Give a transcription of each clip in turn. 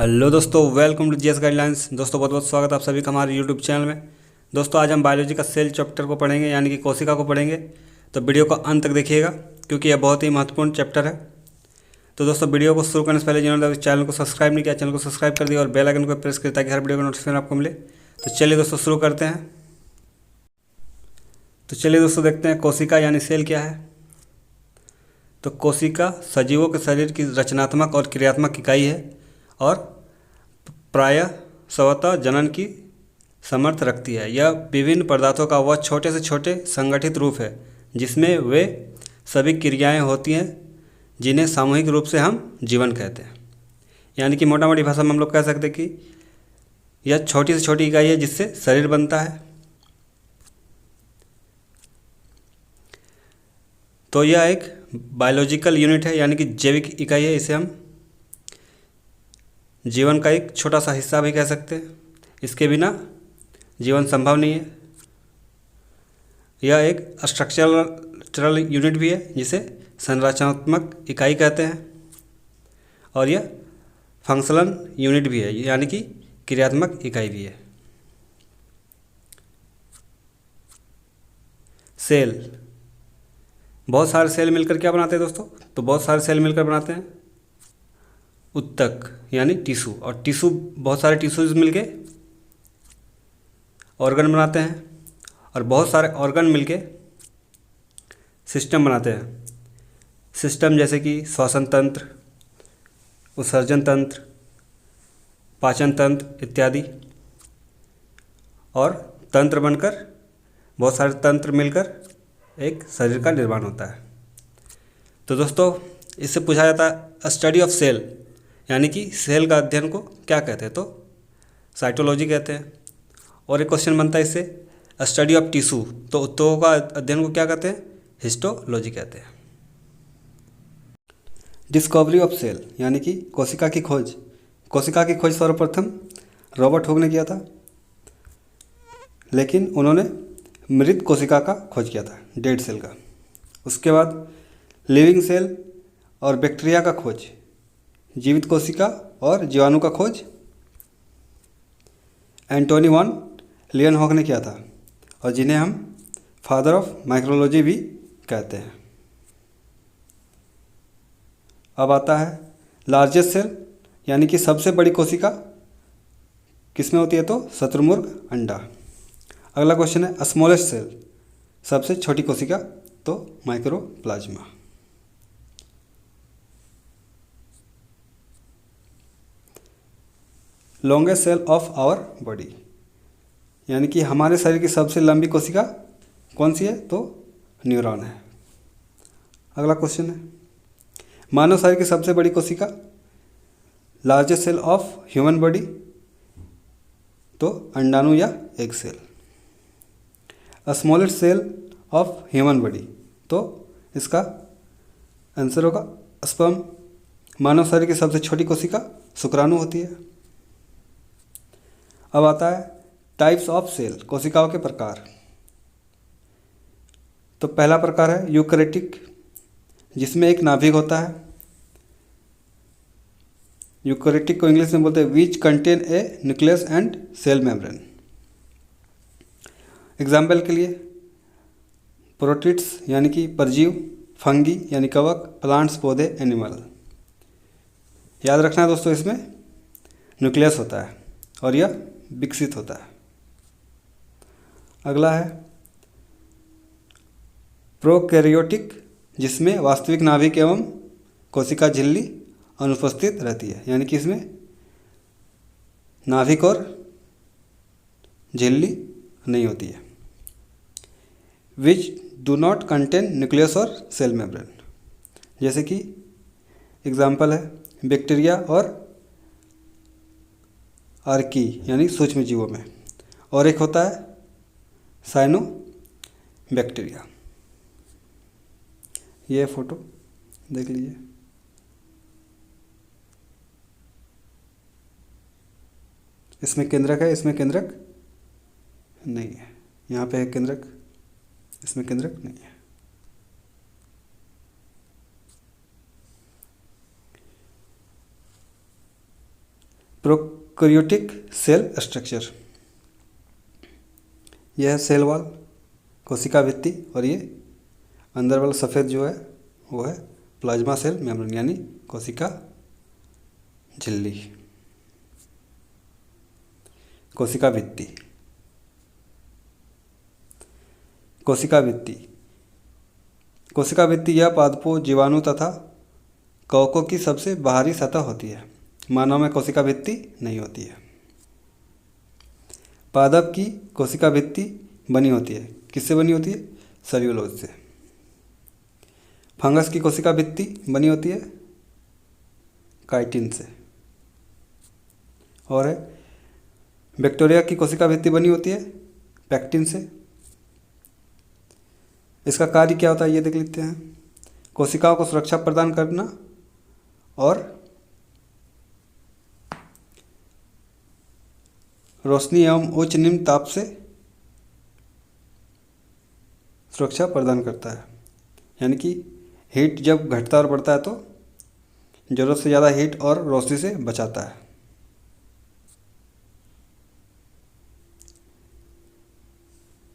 Hello दोस्तों, welcome to GS guidelines. दोस्तों बहुत बहुत स्वागत है आप सभी का हमारे यूट्यूब चैनल में। दोस्तों आज हम बायोलॉजी का सेल चैप्टर को पढ़ेंगे, यानी कि कोशिका को पढ़ेंगे। तो वीडियो को अंत तक देखिएगा क्योंकि यह बहुत ही महत्वपूर्ण चैप्टर है। तो दोस्तों वीडियो को शुरू करने से पहले जिन्होंने अभी चैनल को सब्सक्राइब नहीं किया, चैनल को सब्सक्राइब कर दिया और बेल आइकन को प्रेस करें ताकि हर वीडियो का नोटिफिकेशन आपको मिले। तो चलिए दोस्तों शुरू करते हैं। तो चलिए दोस्तों देखते हैं कोशिका यानी सेल क्या है। तो कोशिका सजीवों के शरीर की रचनात्मक और क्रियात्मक इकाई है और प्रायः स्वतः जनन की समर्थ रखती है। यह विभिन्न पदार्थों का वह छोटे से छोटे संगठित रूप है जिसमें वे सभी क्रियाएं होती हैं जिन्हें सामूहिक रूप से हम जीवन कहते हैं। यानी कि मोटा मोटी भाषा में हम लोग कह सकते हैं कि यह छोटी से छोटी इकाई है जिससे शरीर बनता है। तो यह एक बायोलॉजिकल यूनिट है, यानी कि जैविक इकाई है। इसे हम जीवन का एक छोटा सा हिस्सा भी कह सकते हैं। इसके बिना जीवन संभव नहीं है। यह एक स्ट्रक्चरल यूनिट भी है जिसे संरचनात्मक इकाई कहते हैं, और यह फंक्शनल यूनिट भी है, यानी कि क्रियात्मक इकाई भी है। सेल, बहुत सारे सेल मिलकर क्या बनाते हैं दोस्तों? तो बहुत सारे सेल मिलकर बनाते हैं उत्तक यानी टिश्यू, और टिश्यू बहुत सारे टिश्यूज मिलके ऑर्गन बनाते हैं, और बहुत सारे ऑर्गन मिलके सिस्टम बनाते हैं। सिस्टम जैसे कि श्वसन तंत्र, उत्सर्जन तंत्र, पाचन तंत्र इत्यादि, और तंत्र बनकर बहुत सारे तंत्र मिलकर एक शरीर का निर्माण होता है। तो दोस्तों इससे पूछा जाता है स्टडी ऑफ सेल, यानी कि सेल का अध्ययन को क्या कहते हैं? तो साइटोलॉजी कहते हैं। और एक क्वेश्चन बनता है इससे स्टडी ऑफ टिश्यू, तो उत्तकों का अध्ययन को क्या कहते हैं? हिस्टोलॉजी कहते हैं। डिस्कवरी ऑफ सेल, यानी कि कोशिका की खोज। कोशिका की खोज सर्वप्रथम रॉबर्ट हुक ने किया था, लेकिन उन्होंने मृत कोशिका का खोज किया था, डेड सेल का। उसके बाद लिविंग सेल और बैक्टीरिया का खोज, जीवित कोशिका और जीवाणु का खोज एंटोनी वॉन लियनहॉक ने किया था, और जिन्हें हम फादर ऑफ माइक्रोलॉजी भी कहते हैं। अब आता है लार्जेस्ट सेल, यानी कि सबसे बड़ी कोशिका किसमें होती है? तो शत्रुमुर्ग अंडा। अगला क्वेश्चन है स्मॉलेस्ट सेल, सबसे छोटी कोशिका, तो mycoplasma. Longest cell of our body, यानी कि हमारे शरीर की सबसे लंबी कोशिका कौन सी है? तो न्यूरॉन है। अगला क्वेश्चन है मानव शरीर की सबसे बड़ी कोशिका, largest cell of human body, तो अंडाणु या egg cell. Smallest cell of human body, तो इसका आंसर होगा स्पर्म। मानव शरीर की सबसे छोटी कोशिका शुक्राणु होती है। अब आता है टाइप्स ऑफ सेल, कोशिकाओं के प्रकार। तो पहला प्रकार है यूकैरियोटिक, जिसमें एक नाभिक होता है। यूकैरियोटिक को इंग्लिश में बोलते हैं which contain a nucleus and cell membrane. Example के लिए प्रोटिस्ट यानी कि परजीव, फंगी यानी कवक, प्लांट्स पौधे, एनिमल। याद रखना है दोस्तों, इसमें न्यूक्लियस होता है और यह विकसित होता है। अगला है प्रोकैरियोटिक, जिसमें वास्तविक नाभिक एवं कोशिका झिल्ली अनुपस्थित रहती है, यानी कि इसमें नाभिक और झिल्ली नहीं होती है। Which do not contain nucleus और सेल मेम्ब्रेन, जैसे कि एग्जाम्पल है बैक्टीरिया और आर्की यानी सूक्ष्म जीवों में, और एक होता है साइनो बैक्टीरिया। ये फोटो देख लीजिए। इसमें केंद्रक है, इसमें केंद्रक नहीं है। यहाँ पे है केंद्रक, इसमें केंद्रक नहीं है। प्रोकैरियोटिक सेल स्ट्रक्चर, यह है सेल वॉल, कोशिका भित्ति, और ये अंदर वाला सफ़ेद जो है वो है प्लाज्मा सेल मेम्ब्रेन यानी कोशिका झिल्ली, कोशिका भित्ति। कोशिका भित्ति, कोशिका भित्ति यह पादपों, जीवाणु तथा कवकों की सबसे बाहरी सतह होती है। मानव में कोशिका भित्ति नहीं होती है। पादप की कोशिका भित्ति बनी होती है, किससे बनी होती है? सेल्यूलोज से। फंगस की कोशिका भित्ति बनी होती है काइटिन से। और है बैक्टीरिया की कोशिका भित्ति बनी होती है पैक्टिन से। इसका कार्य क्या होता है ये देख लेते हैं। कोशिकाओं को सुरक्षा प्रदान करना और रोशनी एवं उच्च निम्न ताप से सुरक्षा प्रदान करता है, यानी कि हीट जब घटता और बढ़ता है तो ज़रूरत से ज़्यादा हीट और रोशनी से बचाता है।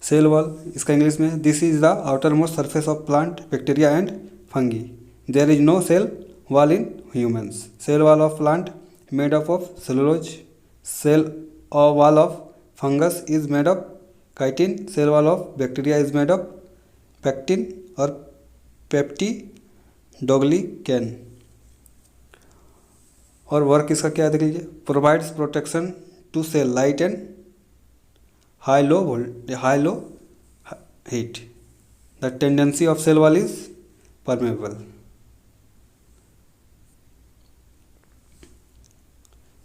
सेल वॉल, इसका इंग्लिश में this is the outermost surface of plant, bacteria and fungi. There is no cell wall in humans. Cell wall of plant made up of cellulose. Cell wall of fungus is made of chitin. Cell wall of bacteria is made of pectin और पेप्टिडोग्लिकेन। और work इसका क्या है देख लीजिए। Provides protection to cell light and high low heat. The tendency of cell wall is permeable.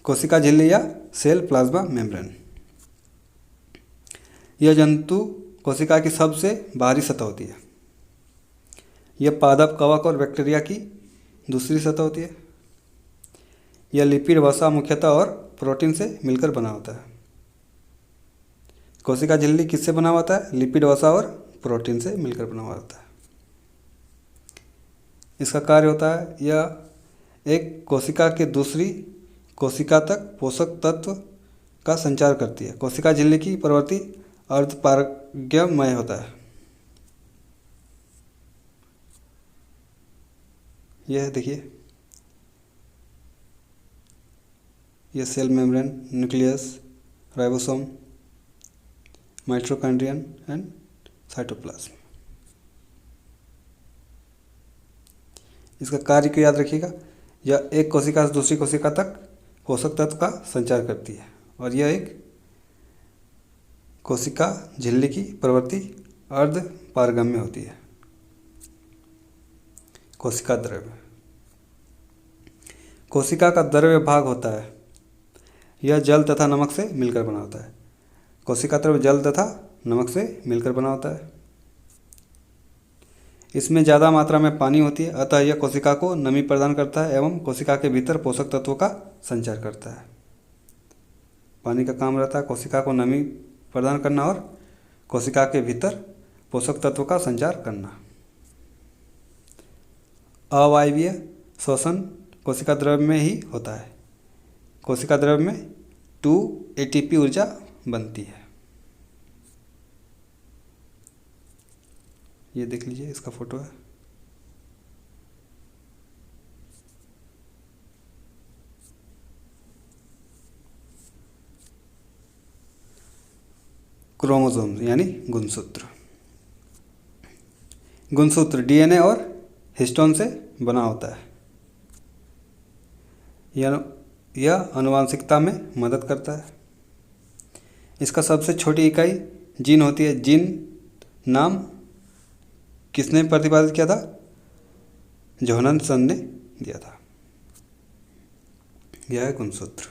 कोशिका झिल्ली या सेल प्लाज्मा मेम्ब्रेन, यह जंतु कोशिका की सबसे बाहरी सतह होती है। यह पादप, कवक और बैक्टीरिया की दूसरी सतह होती है। यह लिपिड, वसा मुख्यतः और प्रोटीन से मिलकर बना होता है। कोशिका झिल्ली किससे बना होता है? लिपिड, वसा और प्रोटीन से मिलकर बना हुआ होता है। इसका कार्य होता है यह एक कोशिका के दूसरी कोशिका तक पोषक तत्व का संचार करती है। कोशिका झिल्ली की प्रवृत्ति अर्धपारगम्य होता है। यह देखिए, यह cell membrane, nucleus, ribosome, mitochondrion and cytoplasm. इसका कार्य को याद रखिएगा। यह एक कोशिका से दूसरी कोशिका तक पोषक तत्व का संचार करती है और यह एक कोशिका झिल्ली की प्रवृत्ति अर्ध पारगम्य होती है। कोशिका द्रव्य, कोशिका का द्रव्य भाग होता है। यह जल तथा नमक से मिलकर बना होता है। कोशिका द्रव्य जल तथा नमक से मिलकर बना होता है। इसमें ज़्यादा मात्रा में पानी होती है, अतः यह कोशिका को नमी प्रदान करता है एवं कोशिका के भीतर पोषक तत्वों का संचार करता है। पानी का काम रहता है कोशिका को नमी प्रदान करना और कोशिका के भीतर पोषक तत्वों का संचार करना। अवायवीय श्वसन कोशिका द्रव्य में ही होता है। कोशिका द्रव्य में 2 ATP ऊर्जा बनती है। ये देख लीजिए, इसका फोटो है। क्रोमोसोम यानी गुणसूत्र। गुणसूत्र DNA और हिस्टोन से बना होता है। यह आनुवंशिकता में मदद करता है। इसका सबसे छोटी इकाई जीन होती है। जीन नाम किसने प्रतिपादित किया था? जोहानसन ने दिया था। यह है गुणसूत्र।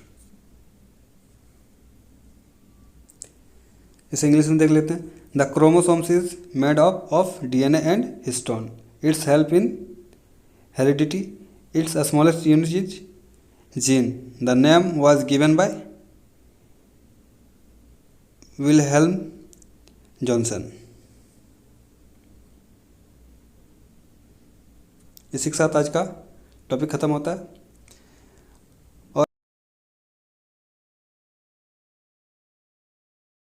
इसे इंग्लिश में देख लेते हैं। The chromosomes is made up of DNA and histone. It's help in heredity. It's smallest unit is gene. The name was given by Wilhelm Johnson. इसी के साथ आज का टॉपिक खत्म होता है।